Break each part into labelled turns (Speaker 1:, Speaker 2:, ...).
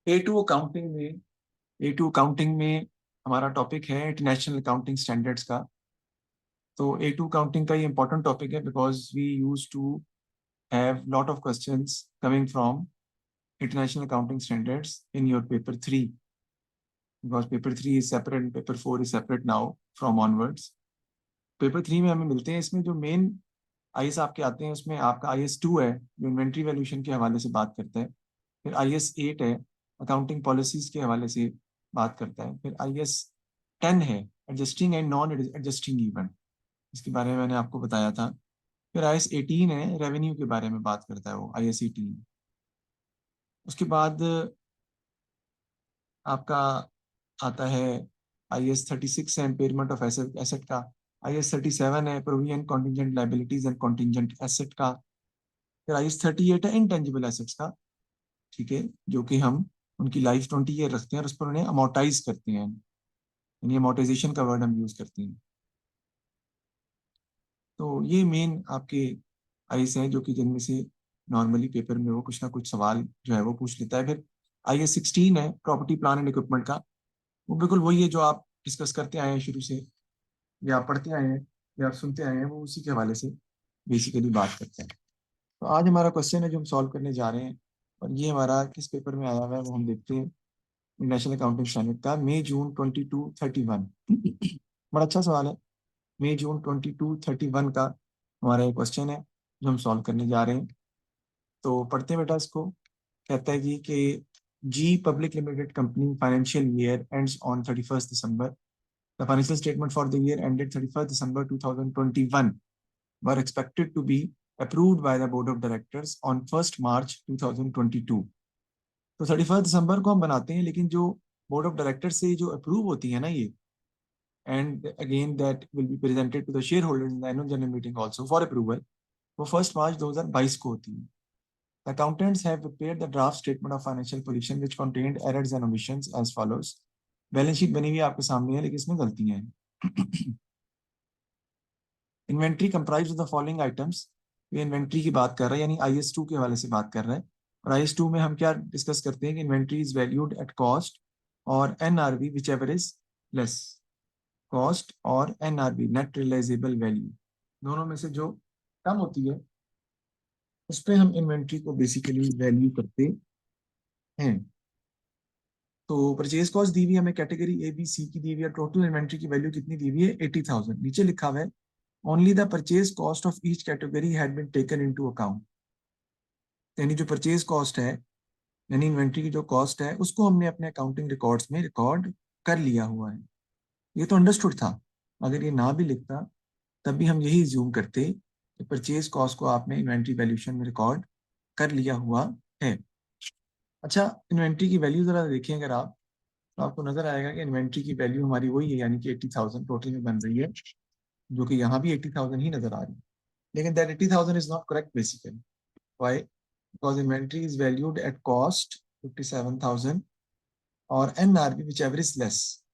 Speaker 1: A to accounting में हमारा topic है इंटरनेशनल अकाउंटिंग स्टैंडर्ड्स का। तो ए टू अकाउंटिंग का ये इंपॉर्टेंट टॉपिक है because we use to have lot of questions coming from international accounting standards in your paper 3, because paper 3 is separate and paper 4 is separate now from onwards. Paper 3 में हमें मिलते हैं, इसमें जो main IS आपके आते हैं उसमें आपका IS 2 है जो इन्वेंट्री वैल्यूएशन के हवाले से बात करता है। फिर IS 8 है अकाउंटिंग पॉलिसीज के हवाले से बात करता है। फिर IS 10 है adjusting and non adjusting event, इसके बारे में मैंने आपको बताया था। फिर IS 18 है रेवेन्यू के बारे में बात करता है वो IS 18। उसके बाद आपका आता है IS 36 है इम्पेयरमेंट ऑफ एसेट एसेट का। IS 37 है provision contingent liabilities and contingent asset का। फिर IS 38 है इंटेंजिबल एसेट्स का, ठीक है, जो कि हम उनकी लाइफ 20 ईयर रखते हैं और उस पर उन्हें अमोर्टाइज करते हैं, यानी अमोर्टाइजेशन का वर्ड हम यूज करते हैं। तो ये मेन आपके आईएस हैं जो कि जिनमें से नॉर्मली पेपर में वो कुछ ना कुछ सवाल जो है वो पूछ लेता है। फिर IS 16 है प्रॉपर्टी प्लान एंड इक्विपमेंट का। वो बिल्कुल वही है जो आप डिस्कस करते आए हैं शुरू से, या आप पढ़ते आए हैं या आप सुनते आए हैं, वो उसी के हवाले से बेसिकली बात करते हैं। तो आज हमारा क्वेश्चन है जो हम सॉल्व करने जा रहे हैं, और ये हमारा किस पेपर में आया हुआ है वो हम देखते हैं। नेशनल अकाउंटिंग स्टैंडर्ड का मई जून 22-31। बड़ा अच्छा सवाल है। मई जून 22-31 का हमारा एक क्वेश्चन है जो हम सॉल्व करने जा रहे हैं। तो पढ़ते हैं बेटा इसको। कहता है जी कि जी public limited company financial year ends on 31 December। The financial statement for the year ended 31 December 2021 were expected to be approved by the board of directors on 1 March 2022। तो 31 दिसंबर को हम बनाते हैं, लेकिन जो बोर्ड ऑफ डायरेक्टर से जो approve होती है ना ये, and again that will be presented to the shareholders in the annual general meeting also for approval, वो 1 March 2022 को होती है। The accountants have prepared the draft statement of financial position which contained errors and omissions as follows। Balance sheet बनी हुई आपके सामने है लेकिन इसमें गलतियां हैं। Inventory comprise of the following items. ये इन्वेंट्री की बात कर रहा है, यानी IS 2 के हवाले से बात कर रहा है। और IS 2 में हम क्या डिस्कस करते हैं कि inventory is valued at cost और NRV which ever is less. Cost और NRV नेट रियलाइजेबल वैल्यू, दोनों में से जो कम होती है उस पर हम इन्वेंट्री को बेसिकली वैल्यू करते हैं। तो परचेज कॉस्ट दी हुई हमें कैटेगरी ABC की दी हुई है। टोटल इन्वेंट्री की वैल्यू कितनी दी हुई है 80,000। नीचे लिखा हुआ है only the purchase cost of each category had been taken into account. यानी जो परचेज कॉस्ट है, यानी इन्वेंट्री की जो कॉस्ट है, उसको हमने अपने अकाउंटिंग रिकॉर्ड्स में रिकॉर्ड कर लिया हुआ है। ये तो अंडरस्टूड था। अगर ये ना भी लिखता तब भी हम यही ज्यूम करते कि परचेज कॉस्ट को आपने इन्वेंट्री वैल्यूएशन में रिकॉर्ड कर लिया हुआ है। अच्छा, इन्वेंट्री की वैल्यू जरा देखें अगर आप, तो आपको नजर आएगा कि इन्वेंट्री की वैल्यू हमारी वही है, यानी कि 80,000 टोटल में बन रही है, जो कि यहाँ भी 80,000 ही नजर आ रही है। लेकिन that 80,000 is not correct basically. Why? Because inventory is valued at cost 57,000 और NRV which ever is less.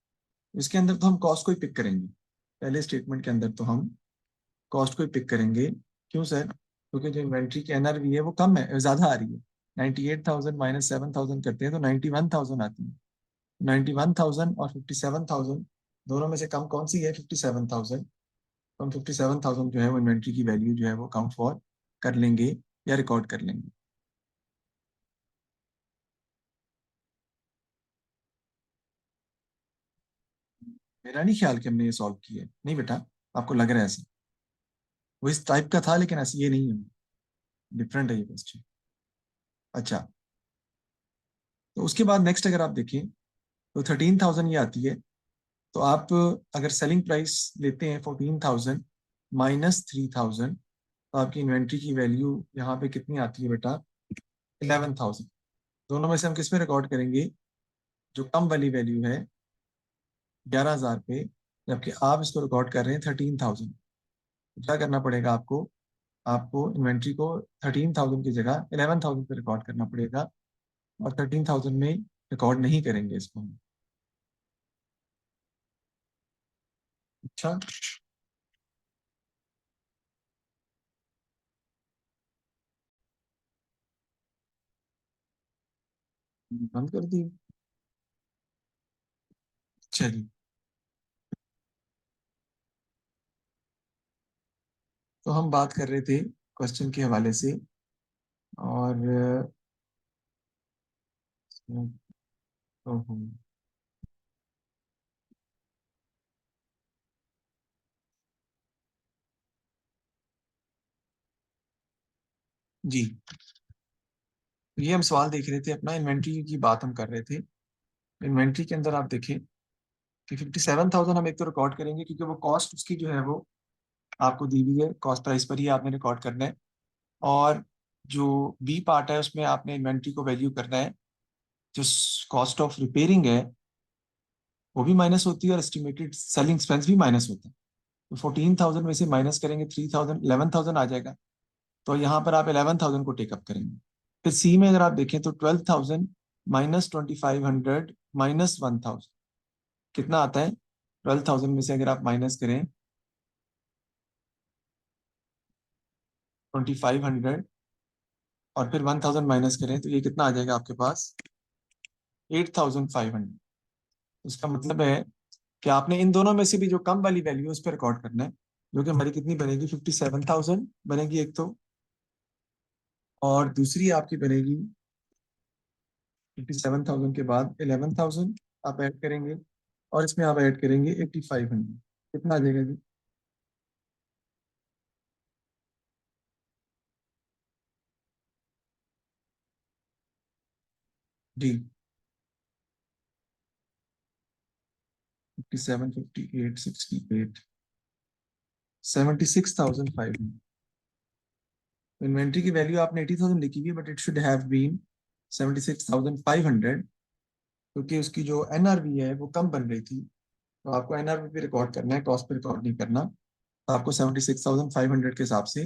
Speaker 1: इसके अंदर तो हम कॉस्ट को ही पिक करेंगे, पहले स्टेटमेंट के अंदर तो हम कॉस्ट को ही पिक करेंगे। क्यों सर? क्योंकि जो इन्वेंट्री की NRV है वो कम है, ज्यादा आ रही है। 98,000 माइनस 7,000 करते हैं तो 91,000 आती है। 91,000 और 57,000 दोनों में से कम कौन सी है? 57,000। तो हम 57,000 जो है वो इन्वेंट्री की वैल्यू जो है वो काउंट फॉर कर लेंगे या रिकॉर्ड कर लेंगे। मेरा नहीं ख्याल कि हमने ये सॉल्व किया है, नहीं बेटा, आपको लग रहा है ऐसे? वो इस टाइप का था लेकिन ऐसे ये नहीं है, डिफरेंट है ये क्वेश्चन। अच्छा, तो उसके बाद नेक्स्ट अगर आप देखें तो 13,000 ये आती है। तो आप अगर सेलिंग प्राइस लेते हैं 14,000 माइनस 3,000, तो आपकी इन्वेंट्री की वैल्यू यहाँ पे कितनी आती है बेटा? 11,000। दोनों में से हम किस में रिकॉर्ड करेंगे? जो कम वाली वैल्यू है 11,000 पे, जबकि आप इसको रिकॉर्ड कर रहे हैं 13,000। क्या करना पड़ेगा आपको? आपको इन्वेंट्री को 13,000 की जगह 11,000 पे रिकॉर्ड करना पड़ेगा, और 13,000 में रिकॉर्ड नहीं करेंगे इसको हम। अच्छा, बंद कर दी। चलिए, तो हम बात कर रहे थे क्वेश्चन के हवाले से। और ओहो, जी, ये हम सवाल देख रहे थे, अपना इन्वेंट्री की बात हम कर रहे थे। इन्वेंट्री के अंदर आप देखें कि 57,000 हम एक तो रिकॉर्ड करेंगे, क्योंकि वो कॉस्ट उसकी जो है वो आपको दी हुई है, कॉस्ट प्राइस पर ही आपने रिकॉर्ड करना है। और जो बी पार्ट है उसमें आपने इन्वेंट्री को वैल्यू करना है। जो कॉस्ट ऑफ रिपेयरिंग है वो भी माइनस होती है, और एस्टिमेटेड सेलिंग एक्सपेंस भी माइनस होता है। तो 14,000 में से माइनस करेंगे 3,000, 11,000 आ जाएगा। तो यहाँ पर आप 11,000 को टेकअप करेंगे। फिर सी में अगर आप देखें तो 12,000 माइनस 2,500 माइनस 1,000 कितना आता है। 12,000 में से अगर आप माइनस करें 2,500 और फिर 1,000 माइनस करें, तो ये कितना आ जाएगा आपके पास, 8,500। इसका मतलब है कि आपने इन दोनों में से भी जो कम वाली वैल्यू है उस पर रिकॉर्ड करना है, जो कि हमारी कितनी बनेगी, 57,000 बनेगी एक तो। और दूसरी आपकी बनेगी 57,000 के बाद 11,000 आप ऐड करेंगे, और इसमें आप ऐड करेंगे 8,500। कितना आ जाएगा जी। जी, 57, 58, 68, 76,500। इन्वेंट्री की वैल्यू आपने 80,000 लिखी हुई है, but it should have been 76,500, क्योंकि उसकी जो एनआरवी है वो कम बन रही थी। तो आपको एनआरवी पे रिकॉर्ड करना है, कॉस्ट पे रिकॉर्ड नहीं करना। तो आपको 76,500 के हिसाब से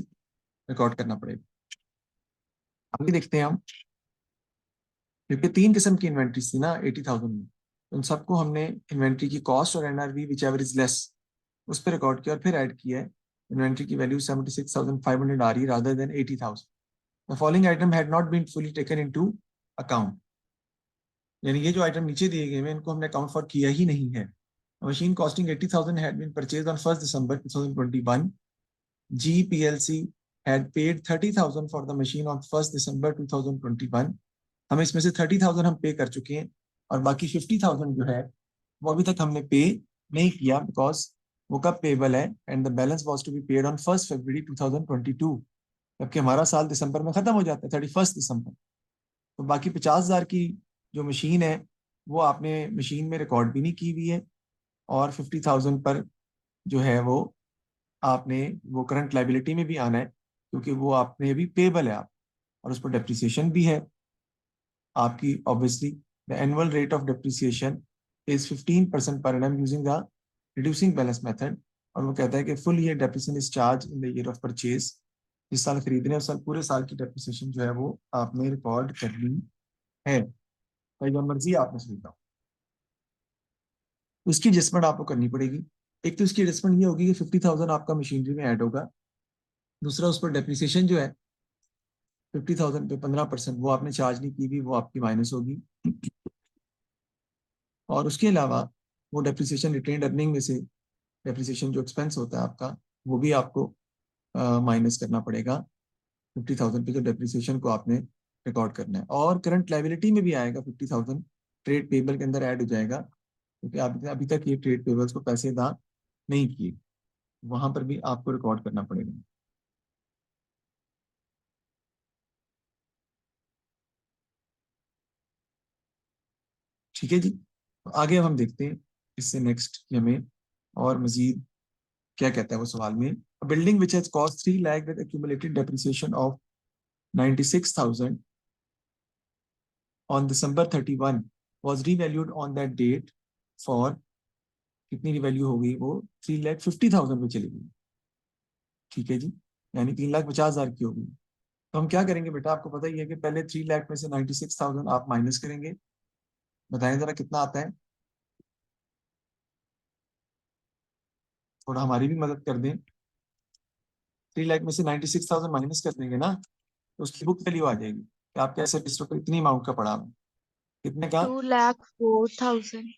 Speaker 1: रिकॉर्ड करना पड़ेगा। आगे देखते हैं हम, क्योंकि तीन किस्म की इन्वेंट्री थी ना 80,000 में, उन सबको हमने इन्वेंट्री की कॉस्ट और NRV which ever is less उस पर रिकॉर्ड किया और फिर ऐड किया है। इन्वेंट्री की वैल्यू 76,500 आ रही है rather than 80,000। The following item had not been fully taken into account. यानी ये जो आइटम नीचे दिए गए हैं इनको हमने अकाउंट फॉर किया ही नहीं है। Machine costing 80,000 had been purchased on 1st December 2021. GPLC had paid 30,000 for the machine on 1st December 2021. हम इसमें से 30,000 हम पे कर चुके हैं, और बाकी 50,000 जो है वो अभी तक हमने पे नहीं किया, बिकॉज वो कब पेबल है, and the balance was to be paid on 1 February 2022, जबकि हमारा साल दिसंबर में खत्म हो जाता है 31 दिसंबर। तो बाकी 50,000 की जो मशीन है वो आपने मशीन में रिकॉर्ड भी नहीं की हुई है, और 50,000 पर जो है वो आपने वो करंट लाइबिलिटी में भी आना है, क्योंकि वो आपने अभी पेबल है आप, और उस पर डेप्रिसिएशन भी है आपकी। Obviously the annual rate of depreciation is 15% per annum using the reducing balance method. और वो कहता है कि full year depreciation is charge in the year of purchase. जिस साल खरीदने उस साल पूरे साल की डेप्रिसिएशन जो है वो आपने रिकॉर्ड करनी है। कई बार मर्जी आपने खरीदा, उसकी एडजस्टमेंट आपको करनी पड़ेगी। एक तो इसकी एडजस्टमेंट ये होगी कि 50,000 आपका मशीनरी में ऐड होगा। दूसरा, उस पर डेप्रिसिएशन जो है 50,000 पे 15% वो आपने चार्ज नहीं की हुई, वो आपकी माइनस होगी। और उसके अलावा वो डेप्रिसिएशन रिटेन्ड अर्निंग में से डेप्रिसिएशन जो एक्सपेंस होता है आपका वो भी आपको माइनस करना पड़ेगा। 50,000 पे जो डेप्रिसिएशन को आपने रिकॉर्ड करना है, और करंट लाइबिलिटी में भी आएगा 50,000, ट्रेड पेबल के अंदर ऐड हो जाएगा, क्योंकि आप अभी तक ये ट्रेड पेबल्स को पैसे अदा नहीं किए, वहां पर भी आपको रिकॉर्ड करना पड़ेगा। ठीक है जी। तो आगे अब हम देखते हैं इससे नेक्स्ट कि हमें और मजीद क्या कहता है वो सवाल में। Building which has cost 3 lakh with accumulated depreciation of 96,000 on December 31 was revalued on that date for, कितनी रिवैल्यू हो गई वो, 3,50,000 में चली गई। ठीक है जी, यानी 3,50,000 की हो गई। तो हम क्या करेंगे बेटा, आपको पता ही है कि पहले 3 लाख में से 96,000 आप माइनस करेंगे। बताएं जरा कितना आता है, थोड़ा हमारी भी मदद कर दें। 3 लाख में से 96,000 माइनस कर देंगे ना, तो उसकी बुक वैल्यू आ जाएगी कि आपके एसेट स्टॉक इतनी अमाउंट का पड़ा हुआ है। कितने का?
Speaker 2: 2,04,000।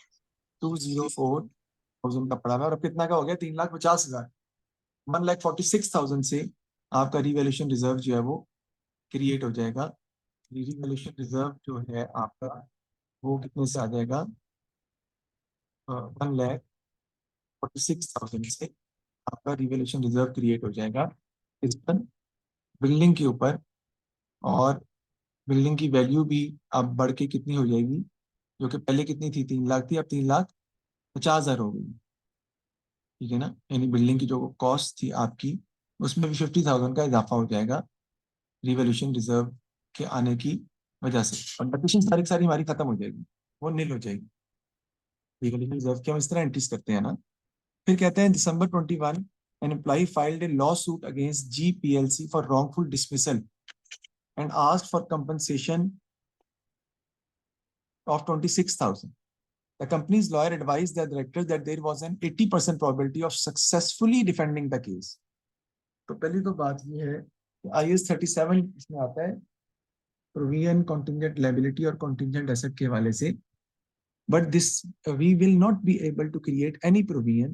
Speaker 1: 204,000 का पड़ा हुआ है। और अब कितना का हो गया? 3,50,000। 1,46,000 से आपका रिवैल्यूएशन रिजर्व जो है वो क्रिएट हो जाएगा। रिवैल्यूएशन रिजर्व जो है आपका वो कितने से आ जाएगा? 1,46,000 से आपका रिवैल्यूएशन रिजर्व क्रिएट हो जाएगा इस पर, बिल्डिंग के ऊपर। और बिल्डिंग की वैल्यू भी अब बढ़ के कितनी हो जाएगी? जो कि पहले कितनी थी? 3 लाख थी, अब 3,50,000 हो गई। ठीक है ना? यानी बिल्डिंग की जो कॉस्ट थी आपकी, उसमें भी 50,000 का इजाफा हो जाएगा रिवॉल्यूशन रिजर्व के आने की वजह से। और डेप्रिसिएशन सारी की सारी हमारी खत्म हो जाएगी, वो नील हो जाएगी। रिवॉल्यूशन रिजर्व की हम इस तरह एंट्रीज करते हैं ना। फिर कहते हैं December 21 an employee filed a lawsuit against GPLC for wrongful dismissal and asked for compensation of 26,000. The company's lawyer advised the directors that there was an 80% probability of successfully defending the case. तो पहली तो बात ये है कि IAS 37 इसमें आता है प्रोविजन कॉन्टिंजेंट लायबिलिटी और कॉन्टिंजेंट एसेट के हवाले से। But this we will not be able to create any provision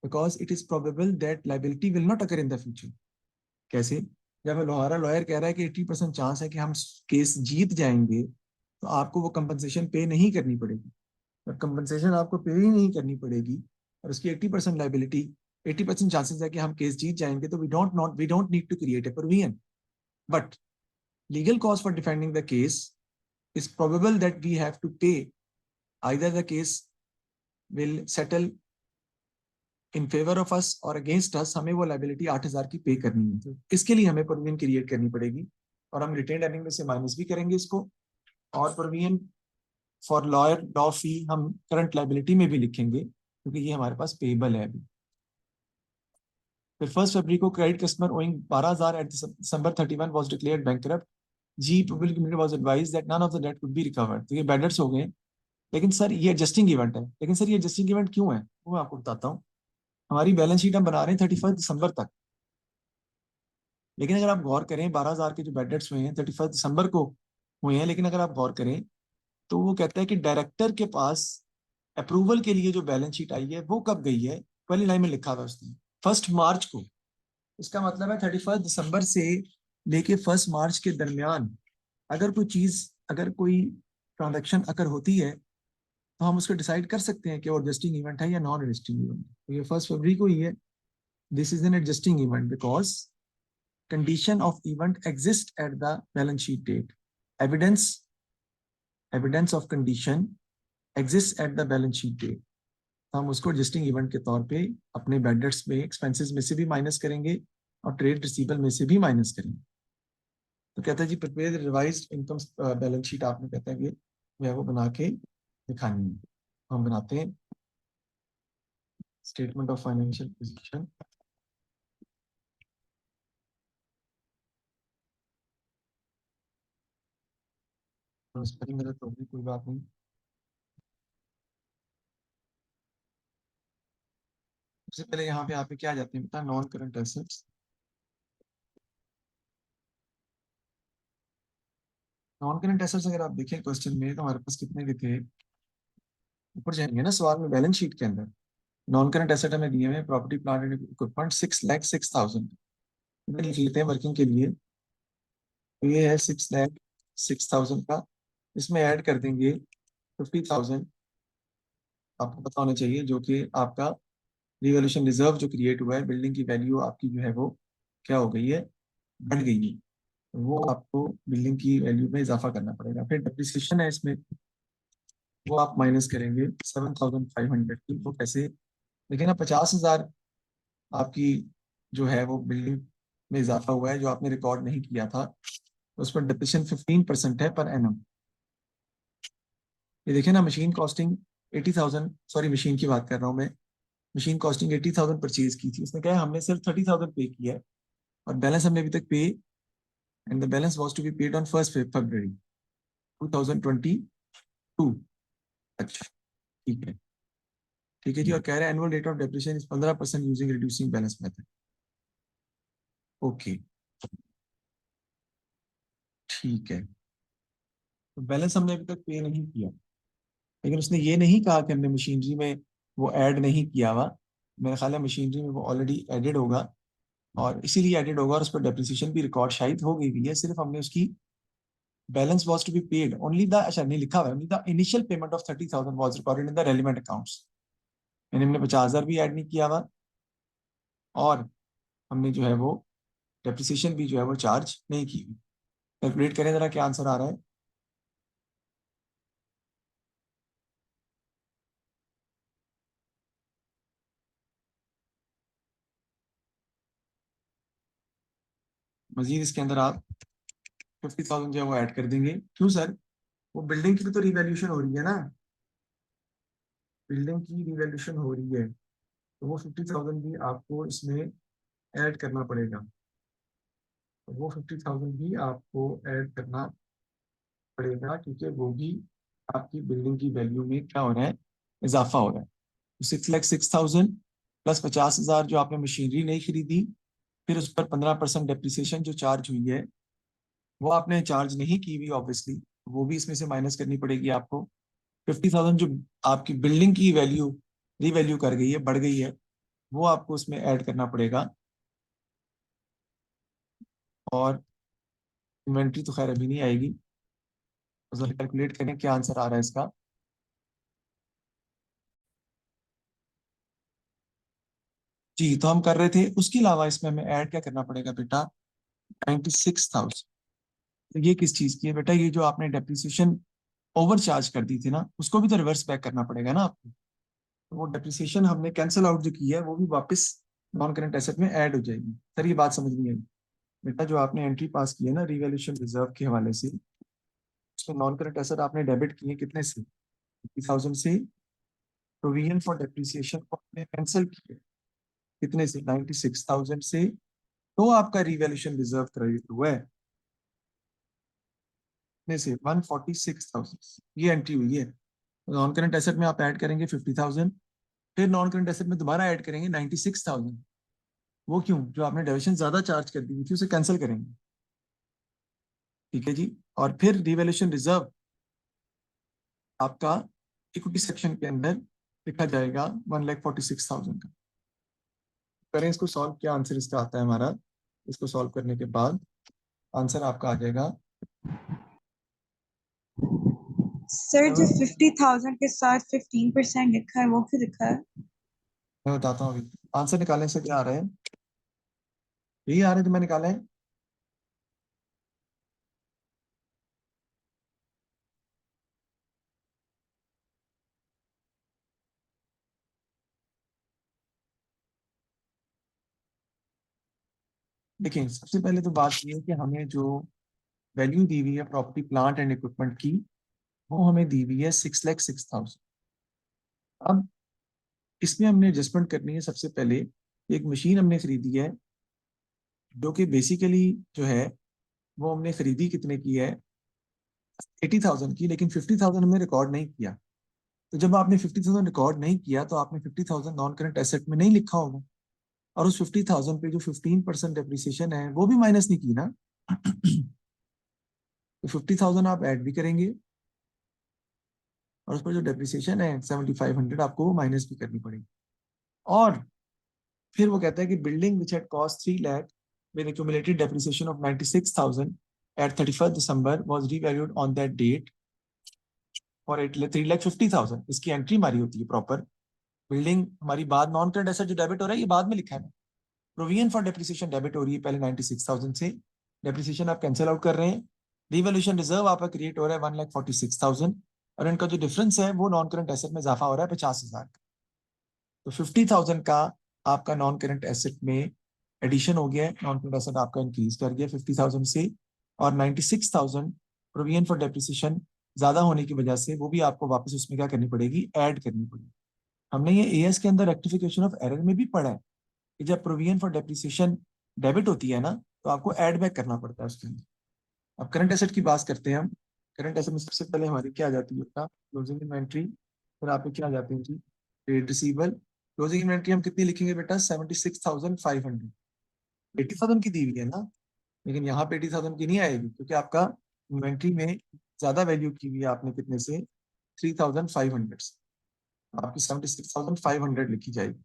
Speaker 1: because it is probable that liability will not occur in the future. कैसे? जब हमारा लॉयर कह रहा है कि 80% चांस है कि हम केस जीत जाएंगे, तो आपको वो कंपनसेशन पे नहीं करनी पड़ेगी। और कंपनसेशन आपको पे ही नहीं करनी पड़ेगी और उसकी 80% लायबिलिटी, 80% चांसेस है कि हम केस जीत जाएंगे, तो we don't need to create a provision. But legal cost for defending the case is probable that we have to pay. Either the case will settle in favor of us or against us, हमें वो liability 8,000 की पे करनी है। तो इसके लिए हमें प्रोविजन क्रिएट करनी पड़ेगी और हम रिटेन अर्निंग में से माइनस भी करेंगे इसको। और प्रोविजन फॉर लॉयर लॉ फी हम करंट लाइबिलिटी में भी लिखेंगे क्योंकि ये हमारे पास पेएबल है अभी। फिर 1 फरवरी को credit customer owing 12,000 at December 31 was declared bankrupt. G public limited was advised that none of the debt could be recovered. तो ये बैड डेट्स हो गए। लेकिन सर ये एडजस्टिंग इवेंट है। लेकिन सर ये एडजस्टिंग इवेंट क्यों है वो मैं आपको बताता हूँ। हमारी बैलेंस शीट हम बना रहे हैं 31 दिसंबर तक। लेकिन अगर आप गौर करें 12,000 के जो बैड डेट्स हुए हैं 31 दिसंबर को हुए हैं। लेकिन अगर आप गौर करें तो वो कहता है कि डायरेक्टर के पास अप्रूवल के लिए जो बैलेंस शीट आई है वो कब गई है? पहली लाइन में लिखा हुआ है उसने 1 मार्च को। इसका मतलब है 31 दिसंबर से लेके 1 मार्च के दरमियान अगर कोई चीज, अगर कोई ट्रांजेक्शन अगर होती है तो हम उसको डिसाइड कर सकते हैं कि वो एडजस्टिंग इवेंट है या नॉन एडजस्टिंग इवेंट। तो ये 1 फरवरी को ही है। This is an adjusting event because condition of event exist at the balance sheet date. Evidence evidence of condition exist at the balance sheet date. हम उसको एडजस्टिंग इवेंट के तौर पे अपने बैड डेट्स में एक्सपेंसेस में से भी माइनस करेंगे और ट्रेड रिसीवेबल में से भी माइनस करेंगे। तो कहता है जी prepare revised income balance sheet आपने कहता है कि जो है वो बना के दिखानी है। हम बनाते हैं statement of financial position. Spelling गलत होगी, कोई बात नहीं। सबसे पहले यहाँ पे क्या आ जाते हैं बता? Non current assets. Non current assets अगर आप देखें क्वेश्चन में तो हमारे पास कितने के थे? ऊपर जाएंगे ना सवाल में बैलेंस शीट के अंदर नॉन करंट एसेट हमें दिए हुए प्रॉपर्टी प्लांट एंड इक्विपमेंट 6,06,000 लिख लेते हैं वर्किंग के लिए। तो ये है 6,06,000 का। इसमें ऐड कर देंगे 50,000। आपको पता होना चाहिए जो कि आपका रिवॉल्यूशन रिजर्व जो क्रिएट हुआ है, बिल्डिंग की वैल्यू आपकी जो है वो क्या हो गई है? बढ़ गई है। तो वो आपको बिल्डिंग की वैल्यू में इजाफा करना पड़ेगा। फिर डेप्रिसिएशन है इसमें, वो आप माइनस करेंगे 7,500 की। वो कैसे? देखिए ना 50,000 आपकी जो है वो बिल्डिंग में इजाफा हुआ है जो आपने रिकॉर्ड नहीं किया था। उस पर डिप्रेशन 15% है पर एनम। ये देखिए ना मशीन कॉस्टिंग 80,000, सॉरी मशीन की बात कर रहा हूँ मैं। मशीन कॉस्टिंग 80,000 परचेज की थी। उसने क्या है हमने सिर्फ 30,000 पे किया है और बैलेंस हमने अभी तक पे, and the balance was to be paid on 1 February 2022। अच्छा ठीक है। ठीक है जी। और कह रहे हैं annual rate of depreciation is 15% using reducing balance method. Okay ठीक है। तो बैलेंस हमने अभी तक पे नहीं किया, लेकिन उसने ये नहीं कहा कि हमने मशीनरी में वो ऐड नहीं किया हुआ। मेरा ख्याल है मशीनरी में वो ऑलरेडी एडेड होगा, और इसीलिए एडेड होगा, और उस पर डेप्रिसिएशन भी रिकॉर्ड शायद हो गई भी है, सिर्फ हमने उसकी balance was to be paid only the, अच्छा नहीं लिखा हुआ है, only the initial payment of 30,000 was recorded in the relevant accounts. यानी हमने 50,000 भी ऐड नहीं किया हुआ, और हमने जो है वो डेप्रिसिएशन भी जो है वो चार्ज नहीं की हुई। कैलकुलेट करें जरा क्या आंसर आ रहा है। मजीद इसके अंदर आप 50,000 जो है वो ऐड कर देंगे। क्यों सर, वो बिल्डिंग की भी तो रिवैल्यूएशन हो रही है ना, बिल्डिंग की रिवैल्यूएशन हो रही है, तो वो 50,000 भी आपको इसमें ऐड करना पड़ेगा। तो वो 50,000 भी आपको ऐड करना पड़ेगा, क्योंकि वो भी आपकी बिल्डिंग की वैल्यू में क्या हो रहा है, इजाफा हो रहा है। 6,06,000 प्लस 50,000 जो आपने मशीनरी नहीं खरीदी, फिर उस पर 15% डेप्रिसिएशन जो चार्ज हुई है, वो आपने चार्ज नहीं की हुई ऑब्वियसली, वो भी इसमें से माइनस करनी पड़ेगी आपको। 50,000 जो आपकी बिल्डिंग की वैल्यू रीवैल्यू कर गई है, बढ़ गई है, वो आपको उसमें ऐड करना पड़ेगा। और इन्वेंट्री तो खैर अभी नहीं आएगी, तो जरा कैलकुलेट करें क्या आंसर आ रहा है इसका। जी, तो हम कर रहे थे, उसके अलावा इसमें हमें ऐड क्या करना पड़ेगा बेटा, 96,000। तो ये किस चीज की है बेटा, ये जो आपने डेप्रिसिएशन ओवर चार्ज कर दी थी ना, उसको भी तो रिवर्स बैक करना पड़ेगा ना आपको। तो वो डेप्रिसिएशन हमने कैंसिल आउट जो की है, वो भी वापस नॉन करंट एसेट में ऐड हो जाएगी। सर ये बात समझ नहीं आई बेटा, जो आपने एंट्री पास की है ना रिवैल्यूएशन रिजर्व के हवाले से, उसमें नॉन करंट एसेट आपने डेबिट किए कितने से, 50,000 से। प्रोविजन फॉर डेप्रिसिएशन को आपने कैंसिल किया कितने से, 96,000 से। तो आपका रिवैल्यूएशन रिजर्व क्रेडिट हुआ है कितने से, 146,000। ये एंट्री हुई है। नॉन करंट एसेट में आप ऐड करेंगे 50,000, फिर नॉन करंट एसेट में दोबारा ऐड करेंगे 96,000। वो क्यों, जो आपने डेविएशन ज्यादा चार्ज कर दी थी उसे कैंसिल करेंगे। ठीक है जी। और फिर रिवैल्यूएशन रिजर्व आपका इक्विटी सेक्शन के अंदर लिखा जाएगा 1,46,000 का। करें इसको सॉल्व, क्या आंसर इसका आता है हमारा। इसको सॉल्व करने के बाद आंसर आपका आ जाएगा
Speaker 2: सर जो 50,000 के साथ 15% लिखा है वो क्यों लिखा है?
Speaker 1: मैं बताता हूँ अभी। आंसर निकालने से क्या आ रहा है, यही आ रहा है जो मैं निकाला है। देखिए सबसे पहले तो बात ये है कि हमें जो वैल्यू दी हुई है प्रॉपर्टी प्लांट एंड इक्विपमेंट की, वो हमें दी हुई है 6,06,000। अब इसमें हमने एडजस्टमेंट करनी है। सबसे पहले एक मशीन हमने खरीदी है, जो कि बेसिकली जो है वो हमने खरीदी कितने की है, 80,000 की, लेकिन 50,000 हमने रिकॉर्ड नहीं किया। तो जब आपने 50,000 रिकॉर्ड नहीं किया, तो आपने 50,000 नॉन करंट एसेट में नहीं लिखा होगा, और उस 50,000 पे जो 15% डेप्रिसिएशन है वो भी माइनस नहीं की ना। तो 50,000 आप ऐड भी करेंगे, और उस पर जो डेप्रिसिएशन है 7,500 आपको वो माइनस भी करनी पड़ेगी। और फिर वो कहता है कि building which had cost 3 lakh with accumulated depreciation of 96,000 at 31st December was revalued on that date for 3,50,000। इसकी एंट्री हमारी होती है प्रॉपर। बिल्डिंग हमारी बाद नॉन करंट एसेट जो डेबिट हो रहा है ये बाद में लिखा है। प्रोविजन फॉर डेप्रिसिएशन डेबिट हो रही है पहले 96,000 से, डेप्रिसिएशन आप कैंसिल आउट कर रहे हैं। रिवैल्यूएशन रिजर्व आपका क्रिएट हो रहा है 1,46,000, और इनका जो डिफरेंस है वो नॉन करंट एसेट में इजाफा हो रहा है 50,000 का। तो 50,000 का आपका नॉन करंट एसेट में एडिशन हो गया है, नॉन करंट एसेट आपका इंक्रीज कर गया 50,000 से, और 96,000 प्रोविजन फॉर डेप्रिसिएशन ज्यादा होने की वजह से वो भी आपको वापस उसमें क्या करनी पड़ेगी, ऐड करनी पड़ेगी। हमने ये एएस के अंदर रेक्टिफिकेशन ऑफ एरर में भी पढ़ा है कि जब प्रोविजन फॉर डेप्रिसिएशन डेबिट होती है ना, तो आपको एड बैक करना पड़ता है उसके अंदर। अब करंट एसेट की बात करते हैं हम। करंट एसेट में सबसे पहले हमारी क्या आ जाती है बेटा, क्लोजिंग इन्वेंट्री। फिर आप क्या आ जाते हैं जी, ट्रेड रिसीवेबल। क्लोजिंग इन्वेंट्री हम कितनी लिखेंगे बेटा, 76,500। 80,000 की दी हुई है ना, लेकिन यहाँ पे 80,000 की नहीं आएगी, क्योंकि आपका इन्वेंट्री में ज्यादा वैल्यू की हुई है आपने कितने से, 3500 से, आपकी 76,500 लिखी जाएगी।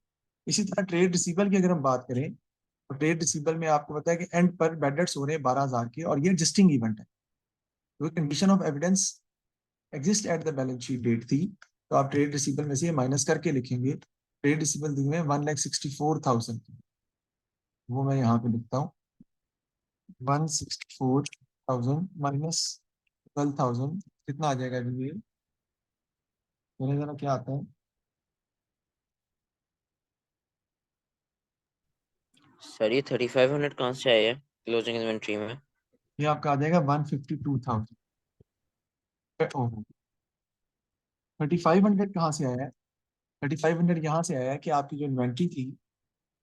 Speaker 1: इसी तरह ट्रेड रिसीवल की अगर हम बात करें, तो ट्रेड रिसीवल में आपको पता है कि एंड पर बैड डेट्स हो रहे हैं 12,000 के, और ये एग्जिस्टिंग इवेंट है, तो condition of evidence exist at the balance sheet date थी, तो आप ट्रेड रिसीवल में से ये माइनस करके लिखेंगे। ट्रेड रिसीवल दी हुए 1,64,000, वो मैं यहाँ पे लिखता हूँ, 164,000 माइनस 12,000 कितना आ जाएगा अभी ये, मेरे जरा क्या आता है,
Speaker 3: सर ये 3500 कहाँ से आया है क्लोजिंग इन्वेंट्री में?
Speaker 1: ये आपका आ जाएगा 152,000। ओहो, 3,500 कहाँ से आया है, 3,500 यहाँ से आया है कि आपकी जो इन्वेंट्री थी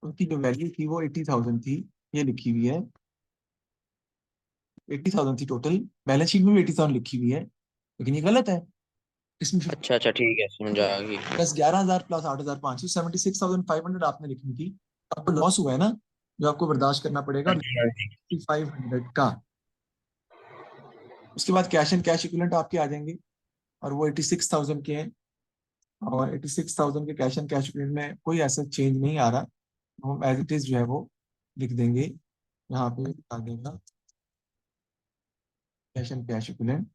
Speaker 1: उसकी जो वैल्यू थी वो 80,000 थी, ये लिखी हुई है, 80,000 थी टोटल, बैलेंस शीट में भी 80,000 लिखी हुई है, लेकिन ये गलत है। इसमें
Speaker 3: अच्छा अच्छा ठीक है, समझ आ गई।
Speaker 1: प्लस 11,000 प्लस 8,500, 76,500 आपने लिखनी थी, आपको लॉस हुआ है ना, जो आपको बर्दाश्त करना पड़ेगा,
Speaker 3: हाँ
Speaker 1: और
Speaker 3: जी हाँ जी।
Speaker 1: 500 का। उसके बाद कैश एंड कैश इक्विवेलेंट आपके आ जाएंगे, और वो 86,000 के हैं, और 86,000 के कैश एंड कैश इक्विवेलेंट में कोई ऐसा चेंज नहीं आ रहा, तो हम एज इट इज जो है वो लिख देंगे, यहाँ पे आ देगा cash and cash equivalent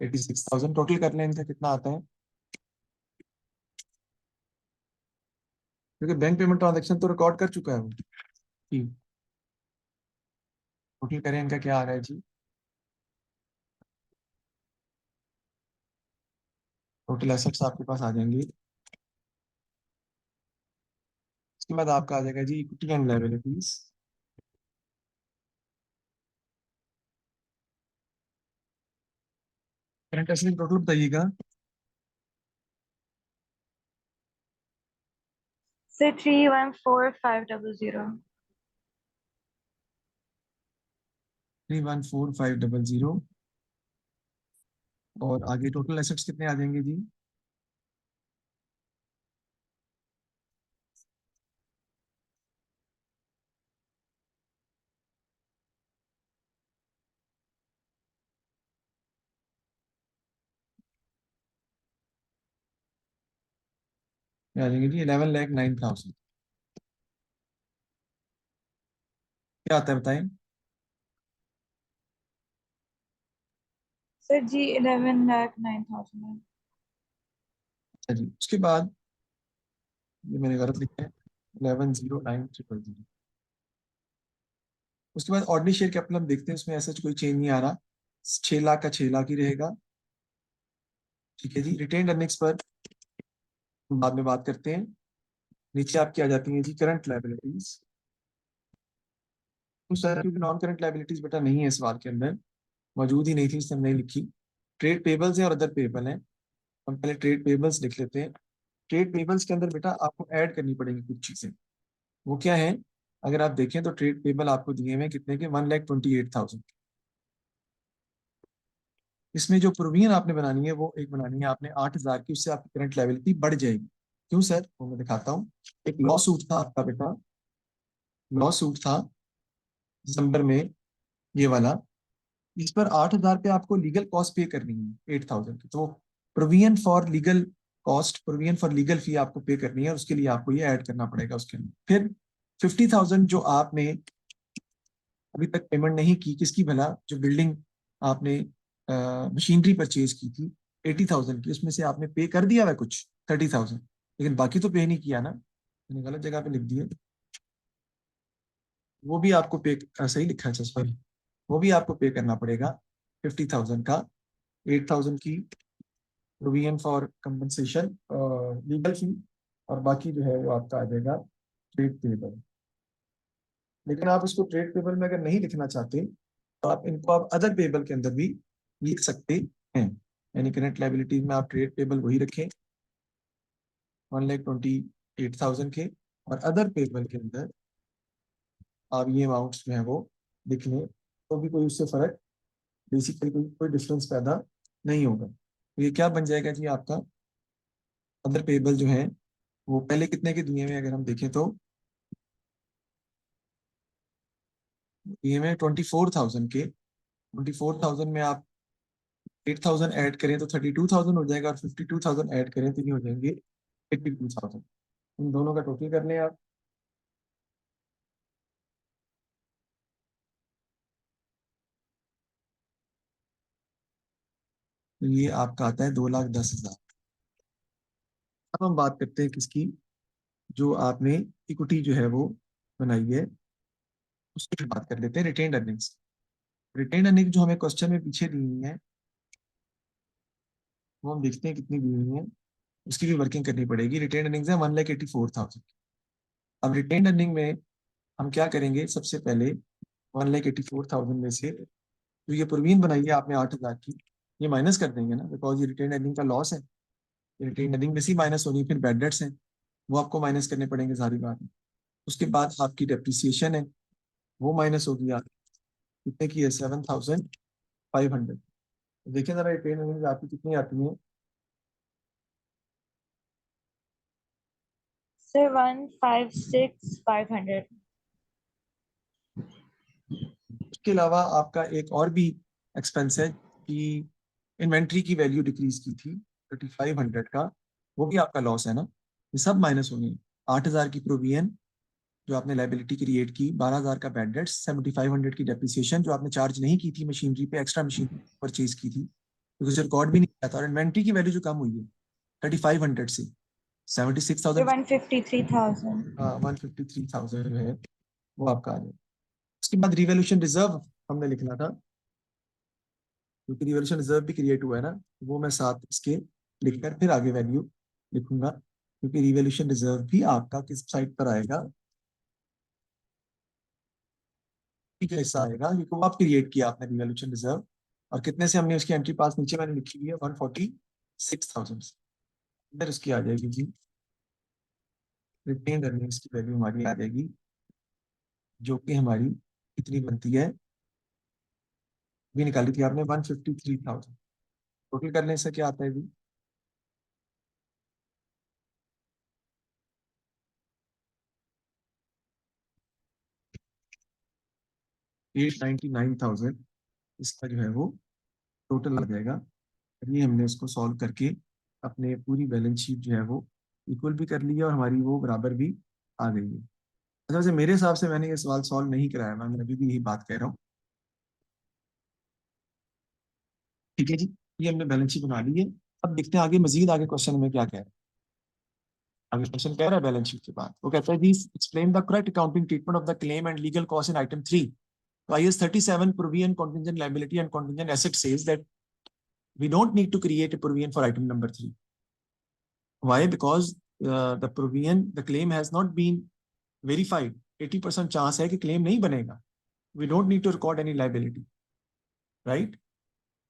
Speaker 1: 86,000, total कर लें इनका कितना आता है, क्योंकि बैंक पेमेंट ट्रांजेक्शन तो रिकॉर्ड कर चुका है वो, ठीक, टोटल करें इनका क्या आ रहा है जी, टोटल एसेट्स आपके पास आ जाएंगे। उसके बाद आपका आ जाएगा जी equity and liabilities, current asset total बताइएगा।
Speaker 2: सर 314,500।
Speaker 1: 314,500, और आगे टोटल एसेट्स कितने आ जाएंगे जी, ये आ जाएंगे जी 11,09,000, क्या आता है बताएं।
Speaker 2: सर जी 11,09,000।
Speaker 1: अच्छा जी, उसके बाद ये मैंने गलत लिखा है, 11,09,000। उसके बाद ऑर्डिनरी शेयर कैपिटल हम देखते हैं, उसमें ऐसा कोई चेंज नहीं आ रहा, 6 लाख का 6 लाख ही रहेगा। ठीक है जी, रिटेन्ड अर्निंग्स पर बाद में बात करते हैं। नीचे आपकी आ जाती है जी करंट लायबिलिटीज, तो सर क्योंकि नॉन करंट लायबिलिटीज बेटा नहीं है सवाल के अंदर, मौजूद ही नहीं थी इसलिए हमने नहीं लिखी। ट्रेड पेबल्स हैं और अदर पेबल हैं, हम पहले ट्रेड पेबल्स लिख लेते हैं। ट्रेड पेबल्स के अंदर बेटा आपको ऐड करनी पड़ेंगी कुछ चीजें, वो क्या है, अगर आप देखें तो ट्रेड पेबल आपको दिए हुए हैं कितने के, 1,28,000। इसमें जो प्रोविजन आपने बनानी है वो एक बनानी है आपने 8,000 की, उससे आपकी करंट लायबिलिटी बढ़ जाएगी। क्यों सर, वो मैं दिखाता हूँ। एक लॉ सूट था आपका बेटा, लॉ सूट था दिसंबर में, ये वाला, इस पर 8,000 पे आपको लीगल कॉस्ट पे करनी है 8,000 की, तो provision for legal cost, provision for legal fee आपको पे करनी है, उसके लिए आपको ये ऐड करना पड़ेगा उसके अंदर। फिर 50,000 जो आपने अभी तक पेमेंट नहीं की, किसकी भला, जो बिल्डिंग आपने मशीनरी परचेज की थी 80,000 की, उसमें से आपने पे कर दिया है कुछ 30,000, लेकिन बाकी तो पे नहीं किया ना, मैंने गलत जगह पे लिख दिया, वो भी आपको पे, सही लिखा है सॉरी, वो भी आपको पे करना पड़ेगा 50,000 का, 8,000 की प्रोविजन फॉर कंपनसेशन लीगल फी, और बाकी जो है वो आपका आ जाएगा ट्रेड पेबल। लेकिन आप इसको ट्रेड पेबल में अगर नहीं लिखना चाहते, तो आप इनको आप अदर पेबल के अंदर भी लिख सकते हैं, यानी करंट लाइबिलिटीज में आप ट्रेड पेबल वही रखें 1,28,000 के, और अदर पेबल के अंदर आप ये अमाउंट्स जो है वो लिख लें, तो भी कोई उससे फर्क, बेसिकली कोई डिफरेंस पैदा नहीं होगा। तो ये क्या बन जाएगा जी आपका, अदर पेबल जो है वो पहले कितने के दिए हुए, अगर हम देखें तो दिए हुए 24,000 के, 24,000 में आप 8,000 ऐड करें तो 32,000 हो जाएगा, और 52,000 ऐड करें तो ये हो जाएंगे 82,000। इन दोनों का टोटल कर लें आप। तो ये आपका आता है 2,10,000। अब हम बात करते हैं किसकी, जो आपने इक्विटी जो है वो बनाई है, उसकी बात कर लेते हैं, रिटेन्ड अर्निंग्स। रिटेन्ड अर्निंग जो हमें क्वेश्चन में पीछे दी हुई है, वो हम देखते हैं कितनी दी हुई है, उसकी भी वर्किंग करनी पड़ेगी। रिटेन्ड अर्निंग्स है 1,84,000। अब रिटेन्ड अर्निंग में हम क्या करेंगे, सबसे पहले 1,84,000 में से जो ये परवीन बनाई है आपने 8,000 की, ये माइनस कर देंगे ना, बिकॉज ये रिटेन्ड अर्निंग का लॉस है। रिटेन्ड अर्निंग में से माइनस होनी, फिर बैड डेट्स हैं, वो आपको माइनस करने पड़ेंगे, सारी बात है। उसके बाद आपकी डेप्रिसिएशन है, वो माइनस होगी। आप कितने की है, 7,500। देखिए जरा रिटेन्ड अर्निंग आपकी कितनी आती है।
Speaker 2: सर 156,500।
Speaker 1: उसके अलावा आपका एक और भी एक्सपेंस है कि इन्वेंट्री की वैल्यू डिक्रीज की थी 3,500 का, वो भी आपका लॉस है ना, ये सब माइनस होंगे। 8,000 की प्रोविजन जो आपने लाइबिलिटी क्रिएट की, 12,000 का बैड डेट्स, 7,500 की डेप्रिसिएशन जो आपने चार्ज नहीं की थी मशीनरी पे, एक्स्ट्रा मशीन परचेज की थी क्योंकि रिकॉर्ड भी नहीं किया था, और इन्वेंट्री की वैल्यू जो कम हुई है 3,500 से 76,000,
Speaker 2: 153,000।
Speaker 1: हाँ 153,000 जो है वो आपका आ जाएगा। उसके बाद रिवोल्यूशन रिजर्व हमने लिखना था, क्योंकि रिवोल्यूशन रिजर्व भी क्रिएट हुआ है ना, वो मैं साथ इसके लिखकर फिर आगे वैल्यू लिखूंगा, क्योंकि रिवोल्यूशन रिजर्व भी आपका किस साइड पर आएगा, ठीक है, हिस्सा आएगा, क्योंकि वो आप क्रिएट किया आपने रिवोल्यूशन रिजर्व, और कितने से हमने उसकी एंट्री पास नीचे मैंने लिखी हुई है 146,000 से, इधर उसकी आ जाएगी जी रिटेन्ड अर्निंग्स की वैल्यू हमारी आ जाएगी, जो कि हमारी कितनी बनती है, भी निकाली थी आपने 153,000। टोटल करने से क्या आता है जी, 899,000 इसका जो है वो टोटल आ जाएगा। और ये हमने उसको सॉल्व करके अपने पूरी बैलेंस शीट जो है वो इक्वल भी कर ली है, और हमारी वो बराबर भी आ गई है। अच्छा, वैसे मेरे हिसाब से मैंने ये सवाल सॉल्व नहीं कराया, मैं अभी भी यही बात कह रहा हूँ। ठीक है जी, ये हमने बैलेंस शीट बना ली है। अब देखते हैं आगे, मजीद आगे क्वेश्चन में क्या कह रहा है। आगे क्वेश्चन कह रहा है बैलेंस शीट के बाद, वो कहता है जी explain the correct accounting treatment of the claim and legal cost in item 3। तो IAS 37 provision contingent liability and contingent asset says that we don't need to create a provision for item number 3. Why? Because the claim has not been verified. 80% chance है कि claim नहीं बनेगा. We don't need to record any liability, right?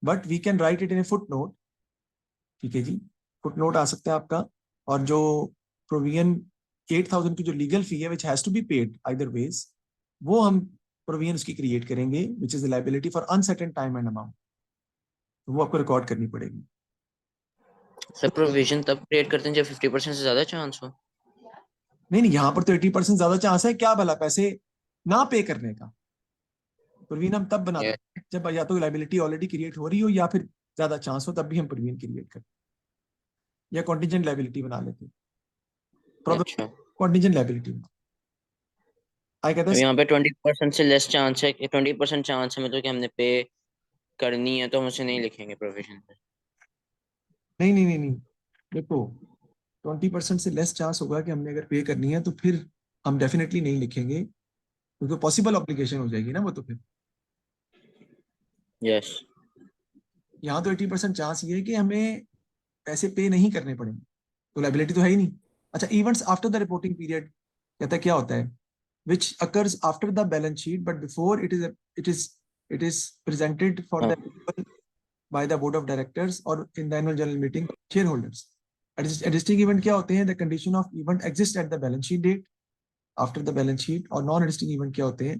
Speaker 1: But we can write it in a footnote. ठीक है जी, footnote आ सकता है आपका, और जो provision 8,000 की जो legal fee है which has to be paid either ways, वो हम provision उसकी create करेंगे which is a liability for uncertain time and amount. वो आपको रिकॉर्ड करनी पड़ेगी।
Speaker 3: सर प्रोविजन तब क्रिएट करते हैं जब 50% से ज्यादा चांस हो।
Speaker 1: नहीं, यहाँ पर तो 80% ज्यादा चांस है, क्या भला पैसे ना पे करने का। प्रोविजन हम तब बनाते हैं जब या तो लाइबिलिटी ऑलरेडी क्रिएट हो रही हो, या फिर ज्यादा चांस हो, तब भी हम प्रोविजन क्रिएट करते हैं, या कॉन्टिजेंट लाइबिलिटी बना लेते हैं।
Speaker 3: अच्छा,
Speaker 1: कॉन्टिजेंट लाइबिलिटी आई कहते
Speaker 3: तो
Speaker 1: हैं,
Speaker 3: यहाँ पे 20% से लेस चांस है कि 20% चांस है, मतलब कि हमने पे करनी है तो हम उसे नहीं लिखेंगे प्रोविजन पे।
Speaker 1: नहीं नहीं नहीं नहीं, देखो 20% से लेस चांस होगा कि हमने अगर पे करनी है, तो फिर हम डेफिनेटली नहीं लिखेंगे, क्योंकि पॉसिबल ऑब्लिगेशन हो जाएगी ना वो, तो फिर
Speaker 3: यस।
Speaker 1: यहाँ तो 80% चांस ये है कि हमें पैसे पे नहीं करने पड़ेंगे, तो लाइबिलिटी तो है ही नहीं। अच्छा, events after the reporting period कहता है क्या होता है, which occurs after the balance sheet but before it is presented for the approval by the board of directors or in the annual general meeting shareholders. Adjusting event क्या होते हैं, the condition of event exists at the balance sheet date, after the balance sheet, और non adjusting event क्या होते हैं,